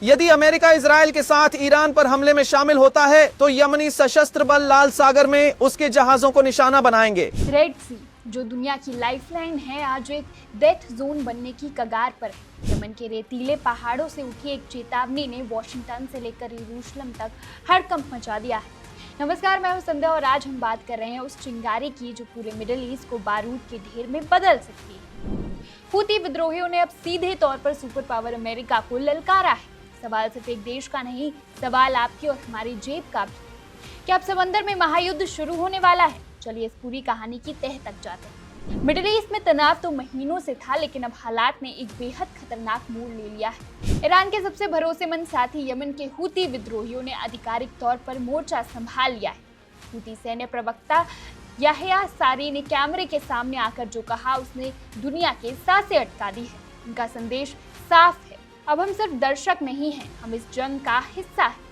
यदि America Israel के साथ ईरान पर हमले में शामिल होता है तो यमनी सशस्त्र बल लाल सागर में उसके जहाजों को निशाना बनाएंगे। रेड सी, जो दुनिया की लाइफलाइन है, आज एक डेथ जोन बनने की कगार पर है। यमन के रेतीले पहाड़ों से उठी एक चेतावनी ने वॉशिंगटन से लेकर यरूशलेम तक हड़कंप मचा दिया है। नमस्कार, मैं हूं संध्या और आज हम बात कर रहे हैं उस चिंगारी की जो पूरे मिडिल ईस्ट को बारूद के ढेर में बदल सकती है। हूती विद्रोहियों ने अब सीधे तौर पर सुपर पावर अमेरिका को ललकारा है। सवाल सिर्फ एक देश का नहीं, सवाल आपकी और हमारी जेब का भी। क्या अब समंदर में महायुद्ध शुरू होने वाला है? चलिए इस पूरी कहानी की तह तक जाते हैं। मिडिल ईस्ट में तनाव तो महीनों से था, लेकिन अब हालात ने एक बेहद खतरनाक मोड़ ले लिया है। ईरान के सबसे भरोसेमंद साथी यमन के हूती विद्रोहियों ने आधिकारिक तौर पर मोर्चा संभाल लिया है। हूती सैन्य प्रवक्ता याह्या सारी ने कैमरे के सामने आकर जो कहा, उसने दुनिया के सांसें अटका दी है। उनका संदेश साफ है, अब हम सिर्फ दर्शक नहीं हैं, हम इस जंग का हिस्सा हैं।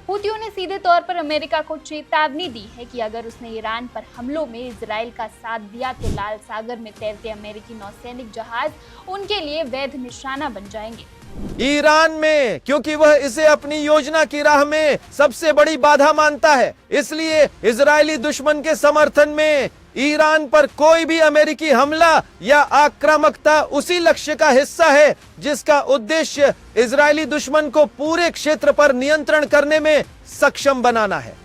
हूतियों ने सीधे तौर पर अमेरिका को चेतावनी दी है कि अगर उसने ईरान पर हमलों में इजराइल का साथ दिया तो लाल सागर में तैरते अमेरिकी नौसैनिक जहाज उनके लिए वैध निशाना बन जाएंगे। ईरान में, क्योंकि वह इसे अपनी योजना की राह में सबसे बड़ी बाधा मानता है, इसलिए इजरायली दुश्मन के समर्थन में ईरान पर कोई भी अमेरिकी हमला या आक्रामकता उसी लक्ष्य का हिस्सा है जिसका उद्देश्य इजरायली दुश्मन को पूरे क्षेत्र पर नियंत्रण करने में सक्षम बनाना है।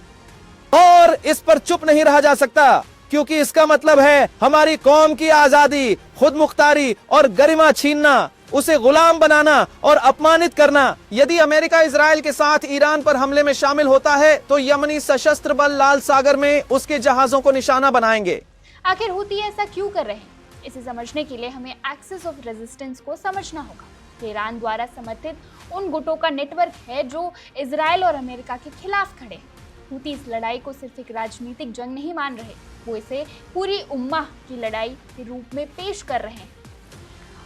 और इस पर चुप नहीं रहा जा सकता, क्योंकि इसका मतलब है हमारी कौम की आजादी, खुद मुख्तारी और गरिमा छीनना, उसे गुलाम बनाना और अपमानित करना। यदि अमेरिका इजराइल के साथ ईरान पर हमले में शामिल होता है तो यमनी सशस्त्र बल लाल सागर में उसके जहाजों को निशाना बनाएंगे। आखिर हूती ऐसा क्यों कर रहे हैं? इसे समझने के लिए हमें एक्सिस ऑफ रेजिस्टेंस को समझना होगा। ईरान द्वारा समर्थित उन गुटों का नेटवर्क है जो इजराइल और अमेरिका के खिलाफ खड़े हैं। हूती इस लड़ाई को सिर्फ एक राजनीतिक जंग नहीं मान रहे, वो इसे पूरी उम्मा की लड़ाई के रूप में पेश कर रहे हैं।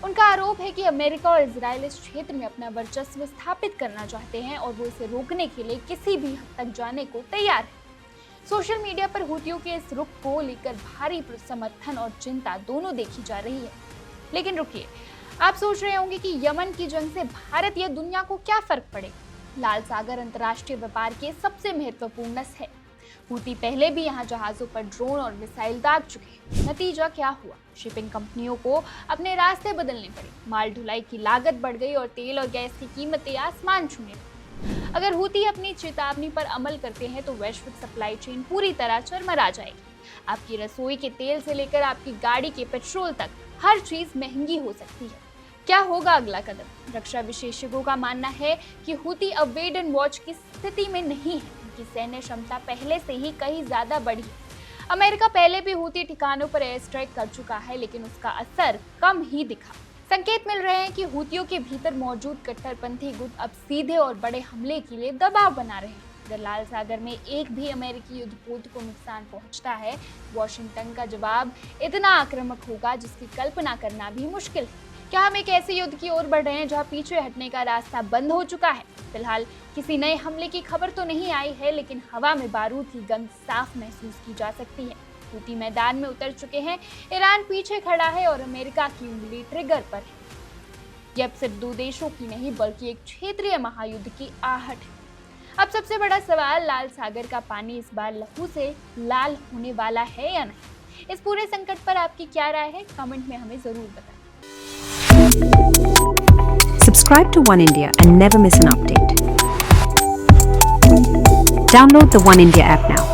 उनका आरोप है कि अमेरिका और इजराइल इस क्षेत्र में अपना वर्चस्व स्थापित करना चाहते हैं और वो इसे रोकने के लिए किसी भी हद तक जाने को तैयार है। सोशल मीडिया पर हूतियों के इस रुख को लेकर भारी समर्थन और चिंता दोनों देखी जा रही है। लेकिन रुकिए, आप सोच रहे होंगे कि यमन की जंग से भारत या दुनिया को क्या फर्क पड़ेगा? लाल सागर अंतर्राष्ट्रीय व्यापार के सबसे महत्वपूर्ण नस है। हूती पहले भी यहाँ जहाजों पर ड्रोन और मिसाइल दाग चुके हैं। नतीजा क्या हुआ? शिपिंग कंपनियों को अपने रास्ते बदलने पड़े, माल ढुलाई की लागत बढ़ गई और तेल और गैस की कीमतें आसमान छूने लगी। अगर हूती अपनी चेतावनी पर अमल करते हैं तो वैश्विक सप्लाई चेन पूरी तरह चरमरा जाएगी। आपकी रसोई के तेल से लेकर आपकी गाड़ी के पेट्रोल तक हर चीज महंगी हो सकती है। क्या होगा अगला कदम? रक्षा विशेषज्ञों का मानना है कि हूती अब वेट एंड वॉच की स्थिति में नहीं है। उनकी सैन्य क्षमता पहले से ही कहीं ज्यादा बढ़ी है। अमेरिका पहले भी हूती ठिकानों पर एयर स्ट्राइक कर चुका है, लेकिन उसका असर कम ही दिखा। संकेत मिल रहे हैं कि हूतियों के भीतर मौजूद कट्टरपंथी गुट अब सीधे और बड़े हमले के लिए दबाव बना रहे हैं। अगर लाल सागर में एक भी अमेरिकी युद्धपोत को नुकसान पहुंचता है, वॉशिंगटन का जवाब इतना आक्रामक होगा जिसकी कल्पना करना भी मुश्किल है। क्या हम एक ऐसे युद्ध की ओर बढ़ रहे हैं जहां पीछे हटने का रास्ता बंद हो चुका है? फिलहाल किसी नए हमले की खबर तो नहीं आई है, लेकिन हवा में बारूद की गंध साफ महसूस की जा सकती है। हूती मैदान में उतर चुके हैं, ईरान पीछे खड़ा है और अमेरिका की उंगली ट्रिगर पर है। यह अब सिर्फ दो देशों की नहीं बल्कि एक क्षेत्रीय महायुद्ध की आहट है। अब सबसे बड़ा सवाल, लाल सागर का पानी इस बार लहू से लाल होने वाला है या नहीं? इस पूरे संकट पर आपकी क्या राय है? कमेंट में हमें जरूर बताएं। Subscribe to One India and never miss an update. Download the One India app now.